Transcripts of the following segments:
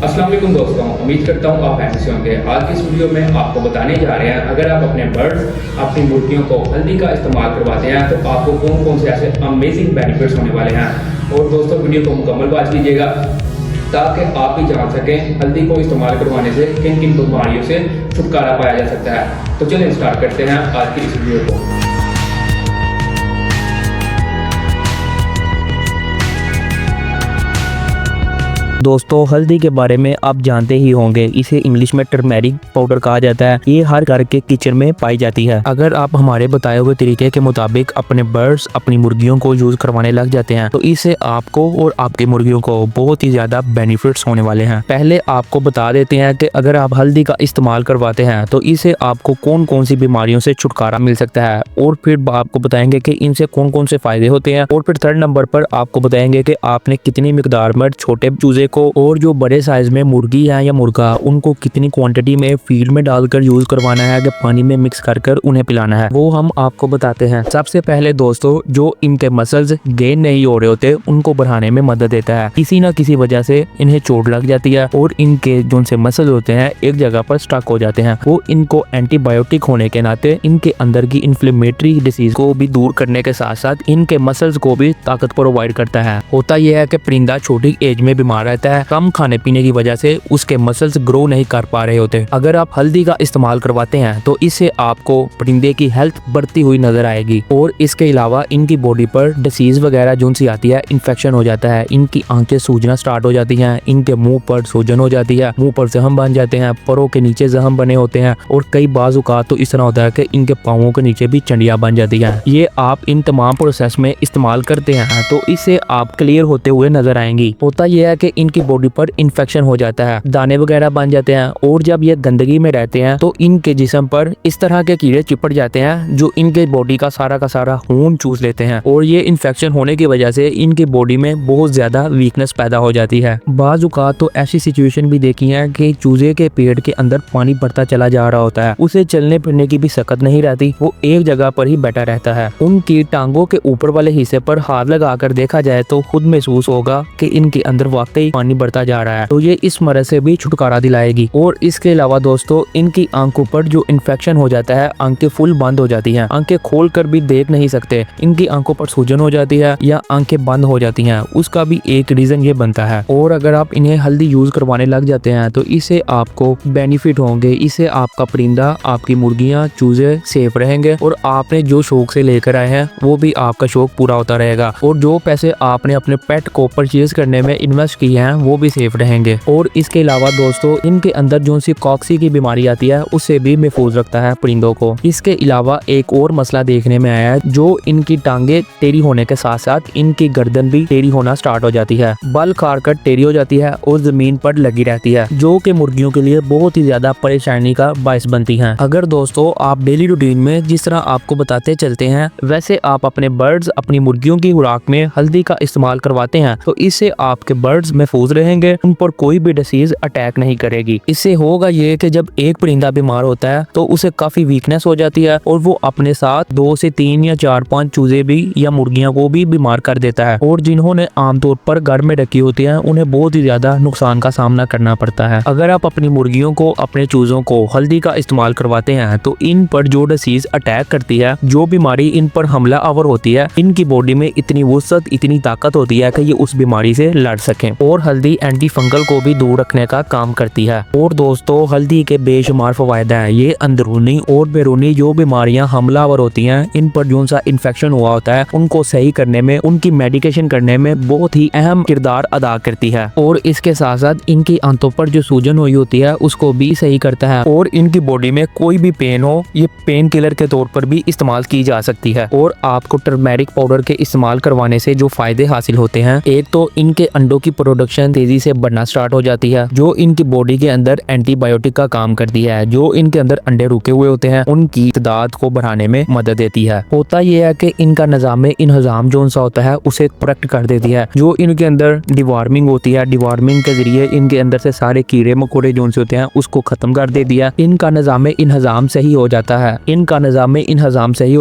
अस्सलाम वालेकुम दोस्तों, उम्मीद करता हूँ आप ऐसे होंगे। आज की इस वीडियो में आपको बताने जा रहे हैं, अगर आप अपने बर्ड्स अपनी मुर्गियों को हल्दी का इस्तेमाल करवाते हैं तो आपको कौन कौन से ऐसे अमेजिंग बेनिफिट्स होने वाले हैं। और दोस्तों वीडियो को मुकम्मल वॉच कीजिएगा ताकि आप भी जान सकें हल्दी को इस्तेमाल करवाने से किन किन बीमारियों से छुटकारा पाया जा सकता है। तो चलिए स्टार्ट करते हैं आज की इस वीडियो को। दोस्तों, हल्दी के बारे में आप जानते ही होंगे। इसे इंग्लिश में टर्मेरिक पाउडर कहा जाता है। ये हर घर के किचन में पाई जाती है। अगर आप हमारे बताए हुए तरीके के मुताबिक अपने बर्ड्स अपनी मुर्गियों को यूज करवाने लग जाते हैं तो इससे आपको और आपकी मुर्गियों को बहुत ही ज्यादा बेनिफिट्स होने वाले हैं। पहले आपको बता देते हैं कि अगर आप हल्दी का इस्तेमाल करवाते हैं तो इससे आपको कौन कौन सी बीमारियों से छुटकारा मिल सकता है, और फिर आपको बताएंगे कि इनसे कौन कौन से फायदे होते हैं। और फिर थर्ड नंबर पर आपको बताएंगे कि आपने कितनी मिकदार में छोटे चूजे को और जो बड़े साइज में मुर्गी है या मुर्गा उनको कितनी क्वांटिटी में फीड में डालकर यूज करवाना है कि पानी में मिक्स कर उन्हें पिलाना है, वो हम आपको बताते हैं। सबसे पहले दोस्तों, जो इनके मसल्स गेन नहीं हो रहे होते उनको बढ़ाने में मदद देता है। किसी न किसी वजह से इन्हें चोट लग जाती है और इनके जो से मसल होते हैं एक जगह पर स्टक हो जाते हैं। वो इनको एंटीबायोटिक होने के नाते इनके अंदर की इन्फ्लेमेटरी डिसीज को भी दूर करने के साथ साथ इनके मसल्स को भी ताकत प्रोवाइड करता है। होता यह है कि परिंदा छोटी एज में बीमार रहता है, कम खाने पीने की वजह से उसके मसल्स ग्रो नहीं कर पा रहे होते। अगर आप हल्दी का इस्तेमाल करवाते हैं तो इससे आपको परिंदे की हेल्थ बढ़ती हुई नजर आएगी। और इसके अलावा इनकी बॉडी पर डिसीज वगैरह जो सी आती है, इन्फेक्शन हो जाता है, इनकी आंखें सूजना स्टार्ट हो जाती हैं, इनके मुंह पर सूजन हो जाती है, मुंह पर जख्म बन जाते हैं, परों के नीचे जख्म बने होते हैं, और कई बाज़ औक़ात तो इस तरह होता है कि इनके पाँवों के नीचे भी चंडियाँ बन जाती हैं। ये आप इन तमाम प्रोसेस में इस्तेमाल करते हैं तो इससे आप क्लियर होते हुए नजर आएंगी। होता यह है कि इनकी बॉडी पर इन्फेक्शन हो जाता है, दाने वगैरह बन जाते हैं, और जब ये गंदगी में रहते हैं तो इनके जिस्म पर इस तरह के कीड़े चिपट जाते हैं जो इनके बॉडी का सारा खून चूस लेते हैं। और ये इन्फेक्शन होने की वजह से इनकी बॉडी में बहुत ज्यादा वीकनेस पैदा हो जाती है। बाज़ औक़ात तो ऐसी सिचुएशन भी देखी है कि चूजे के पेट के अंदर पानी बढ़ता चला जा रहा होता है, उसे चलने फिरने की भी सकत नहीं रहती, वो एक जगह पर ही बैठा रहता है। उनकी टांगों के ऊपर वाले हिस्से पर हाथ लगाकर देखा जाए तो खुद महसूस होगा कि इनके अंदर वाकई पानी बढ़ता जा रहा है। तो ये इस मरज़ से भी छुटकारा दिलाएगी। और इसके अलावा दोस्तों, इनकी आंखों पर जो इन्फेक्शन हो जाता है, आंखें फुल बंद हो जाती हैं, आंखें खोल कर भी देख नहीं सकते, इनकी आंखों पर सूजन हो जाती है या आंखें बंद हो जाती हैं, उसका भी एक रीजन ये बनता है। और अगर आप इन्हें हल्दी यूज करवाने लग जाते हैं तो इससे आपको बेनिफिट होंगे, इससे आपका परिंदा, आपकी मुर्गियां, चूजे सेफ रहेंगे, और आपने जो शौक से लेकर आए हैं वो भी आपका शौक पूरा होता रहेगा, और जो पैसे आपने अपने पेट को परचेज करने में इन्वेस्ट किए हैं वो भी सेफ रहेंगे। और इसके अलावा दोस्तों, इनके अंदर जो सी कॉक्सी की बीमारी आती है उससे भी महफूज रखता है परिंदों को। इसके अलावा एक और मसला देखने में आया है, जो इनकी टांगे टेढ़ी होने के साथ साथ इनकी गर्दन भी टेढ़ी होना स्टार्ट हो जाती है, बल खाकर टेढ़ी हो जाती है और जमीन पर लगी रहती है, जो कि मुर्गियों के लिए बहुत ही ज्यादा परेशानी का बायस बनती है। अगर दोस्तों आप डेली रूटीन में जिस तरह आपको बताते चलते हैं वैसे आप अपने बर्ड्स अपनी मुर्गियों की खुराक में हल्दी का इस्तेमाल करवाते हैं तो इससे आपके बर्ड्स महफूज रहेंगे, उन पर कोई भी डिसीज अटैक नहीं करेगी। इससे होगा ये कि जब एक परिंदा बीमार होता है तो उसे काफी वीकनेस हो जाती है और वो अपने साथ 2 से 3 या 4-5 चूजे भी या मुर्गियां को भी बीमार कर देता है, और जिन्होंने आमतौर पर घर में रखी होती हैं उन्हें बहुत ही ज्यादा नुकसान का सामना करना पड़ता है। अगर आप अपनी मुर्गियों को, अपने चूजों को हल्दी का इस्तेमाल करवाते हैं तो इन पर जो डिसीज अटैक करती है, जो बीमारी इन पर हमला आवर होती है, इनकी बॉडी में इतनी वुसअत, इतनी ताकत होती है कि ये उस बीमारी से लड़ सकें। और हल्दी एंटी फंगल को भी दूर रखने का काम करती है। और दोस्तों, हल्दी के बेशुमार फवायद हैं। ये अंदरूनी और बैरूनी जो बीमारियां हमलावर होती हैं, इन पर जो सा इन्फेक्शन हुआ होता है उनको सही करने में, उनकी मेडिकेशन करने में बहुत ही अहम किरदार अदा करती है। और इसके साथ साथ इनकी आंतों पर जो सूजन हुई होती है उसको भी सही करता है। और इनकी बॉडी में कोई भी पेन हो, ये पेन किलर के तौर पर भी इस्तेमाल की जा सकती है। और आपको टर्मेरिक पाउडर के इस्तेमाल करवाने से जो फायदे हासिल होते हैं, एक तो इनके अंडों की प्रोडक्शन तेजी से बढ़ना स्टार्ट हो जाती है, जो इनकी बॉडी के अंदर एंटीबायोटिक का काम करती है, जो इनके अंदर अंडे रुके हुए होते हैं उनकी तादाद को बढ़ाने में मदद देती है। होता यह है कि इनका निज़ाम इंहज़ाम जो सा होता है उसे करेक्ट कर देती है, जो इनके अंदर डिवार्मिंग होती है, डिवार्मिंग के जरिए इनके अंदर से सारे कीड़े मकोड़े जो से होते हैं उसको खत्म कर दे दिया। इनका निज़ाम इंहज़ाम सही हो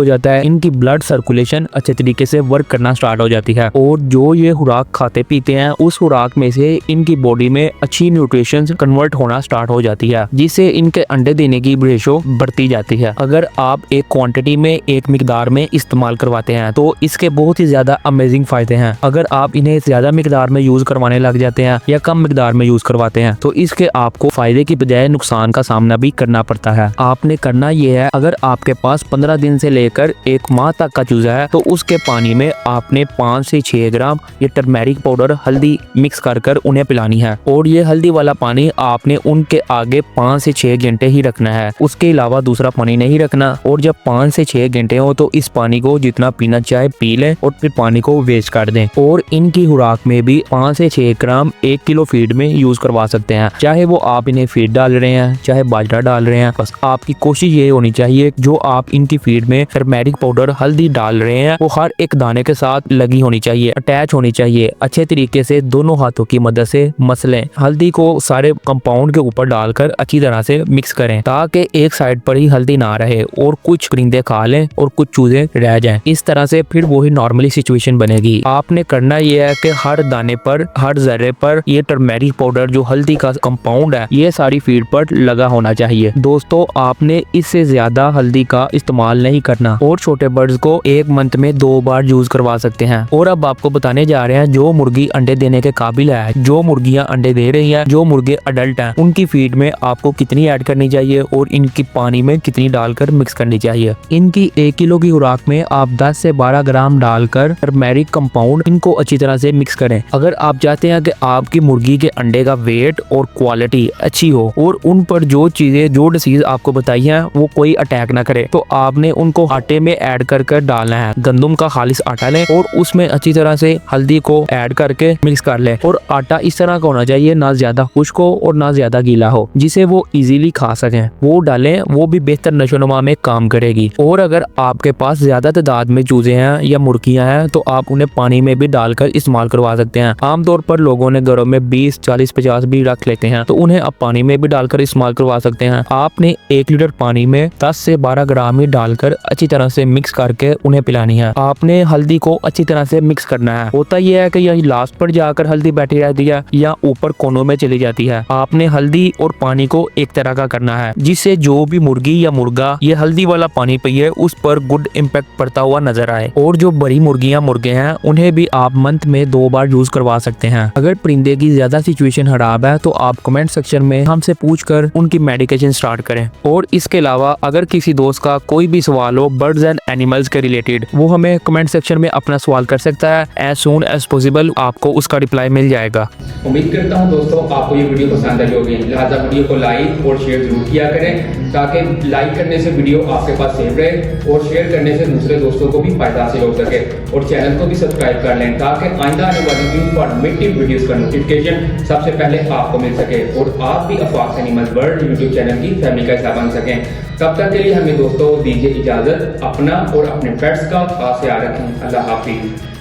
जाता है, इनकी ब्लड सर्कुलेशन अच्छे तरीके से वर्क करना स्टार्ट हो जाती है, और जो ये खुराक खाते पीते हैं उस खुराक में में से इनकी बॉडी में अच्छी न्यूट्रिशन कन्वर्ट होना स्टार्ट हो जाती है, जिससे इनके अंडे देने की रेशो बढ़ती जाती है। अगर आप एक क्वांटिटी में, एक मिकदार में इस्तेमाल करवाते हैं तो इसके बहुत ही ज्यादा अमेजिंग फायदे हैं। अगर आप इन्हें ज्यादा मिकदार में यूज करवाने लग जाते हैं या कम मिकदार में यूज करवाते हैं तो इसके आपको फायदे की बजाय नुकसान का सामना भी करना पड़ता है। आपने करना यह है, अगर आपके पास 15 दिन से लेकर 1 माह तक का चूजा है तो उसके पानी में आपने 5 से 6 ग्राम ये टर्मेरिक पाउडर हल्दी मिक्स कर उन्हें पिलानी है। और ये हल्दी वाला पानी आपने उनके आगे 5 से 6 घंटे ही रखना है, उसके अलावा दूसरा पानी नहीं रखना। और जब 5 से 6 घंटे हो तो इस पानी को जितना पीना चाहे पी लें और फिर पानी को वेस्ट कर दें। और इनकी खुराक में भी 5 से 6 ग्राम 1 किलो फीड में यूज करवा सकते हैं, चाहे वो आप इन्हें फीड डाल रहे हैं चाहे बाजरा डाल रहे हैं। बस आपकी कोशिश ये होनी चाहिए जो आप इनकी फीड में टर्मेरिक पाउडर हल्दी डाल रहे हैं वो हर एक दाने के साथ लगी होनी चाहिए, अटैच होनी चाहिए। अच्छे तरीके से दोनों हाथों की मदद से मसलें, हल्दी को सारे कंपाउंड के ऊपर डालकर अच्छी तरह से मिक्स करें ताकि एक साइड पर ही हल्दी ना रहे और कुछ परिंदे खा लें और कुछ चूजे रह जाएं। इस तरह से फिर वही नॉर्मली सिचुएशन बनेगी। आपने करना यह है कि हर दाने पर, हर जर्रे पर ये टर्मेरिक पाउडर जो हल्दी का कंपाउंड है ये सारी फीड पर लगा होना चाहिए। दोस्तों, आपने इससे ज्यादा हल्दी का इस्तेमाल नहीं करना और छोटे बर्ड्स को 1 मंथ में 2 बार यूज करवा सकते हैं। और अब आपको बताने जा रहे हैं जो मुर्गी अंडे देने के काबिल है, जो मुर्गियां अंडे दे रही हैं, जो मुर्गे अडल्ट हैं, उनकी फीड में आपको कितनी ऐड करनी चाहिए और इनकी पानी में कितनी डालकर मिक्स करनी चाहिए। इनकी 1 किलो की खुराक में आप 10 से 12 ग्राम डालकर टर्मेरिक कंपाउंड इनको अच्छी तरह से मिक्स करें। अगर आप चाहते हैं कि आपकी मुर्गी के अंडे का वेट और क्वालिटी अच्छी हो और उन पर जो चीजें, जो डिसीज आपको बताई हैं वो कोई अटैक ना करे तो आपने उनको आटे में ऐड कर डालना है। गंदम का खालिस आटा लें और उसमें अच्छी तरह से हल्दी को ऐड करके मिक्स कर लें। और आटा इस तरह का होना चाहिए, ना ज्यादा खुश्क हो और ना ज्यादा गीला हो, जिसे वो इजीली खा सकें। वो डालें, वो भी बेहतर नशोनुमा में काम करेगी। और अगर आपके पास ज्यादा तादाद में चूजे हैं या मुर्गियां हैं तो आप उन्हें पानी में भी डालकर इस्तेमाल करवा सकते हैं। आमतौर पर लोगों ने घरों में 20, 40, 50 भी रख लेते हैं तो उन्हें आप पानी में भी डालकर इस्तेमाल करवा सकते हैं। आपने 1 लीटर पानी में 10 से 12 ग्राम ही डालकर अच्छी तरह से मिक्स करके उन्हें पिलानी है। आपने हल्दी को अच्छी तरह से मिक्स करना है। होता यह है कि यही लास्ट पर जाकर हल्दी बैठी रहती है या ऊपर कोनों में चली जाती है। आपने हल्दी और पानी को एक तरह का करना है जिससे जो भी मुर्गी या मुर्गा ये हल्दी वाला पानी पिए उस पर गुड इम्पैक्ट पड़ता हुआ नजर आए। और जो बड़ी मुर्गियां, मुर्गे हैं उन्हें भी आप मंथ में 2 बार यूज करवा सकते हैं। अगर परिंदे की ज्यादा सिचुएशन खराब है तो आप कमेंट सेक्शन में हमसे पूछकर उनकी मेडिकेशन स्टार्ट करें। और इसके अलावा अगर किसी दोस्त का कोई भी सवाल हो बर्ड्स एंड एनिमल्स के रिलेटेड, वो हमें कमेंट सेक्शन में अपना सवाल कर सकता है। एज सून एज पॉसिबल आपको उसका रिप्लाई मिल जाएगा। उम्मीद करता हूं दोस्तों आपको ये वीडियो पसंद आई होगी, लिहाजा वीडियो को लाइक और शेयर जरूर किया करें ताकि लाइक करने से वीडियो आपके पास सेव रहे और शेयर करने से दूसरे दोस्तों को भी फायदा हासिल हो सके। और चैनल को भी सब्सक्राइब कर लें ताकि आइंदा आने वाली इंफॉर्मेटिव वीडियोस का नोटिफिकेशन सबसे पहले आपको मिल सके और आप भी Afaq animals world YouTube channel की फैमिली का हिस्सा बन सकें। तब तक के लिए हमें दोस्तों दीजिए इजाजत। अपना और अपने पेट्स का खास ख्याल रखें। अल्लाह हाफिज।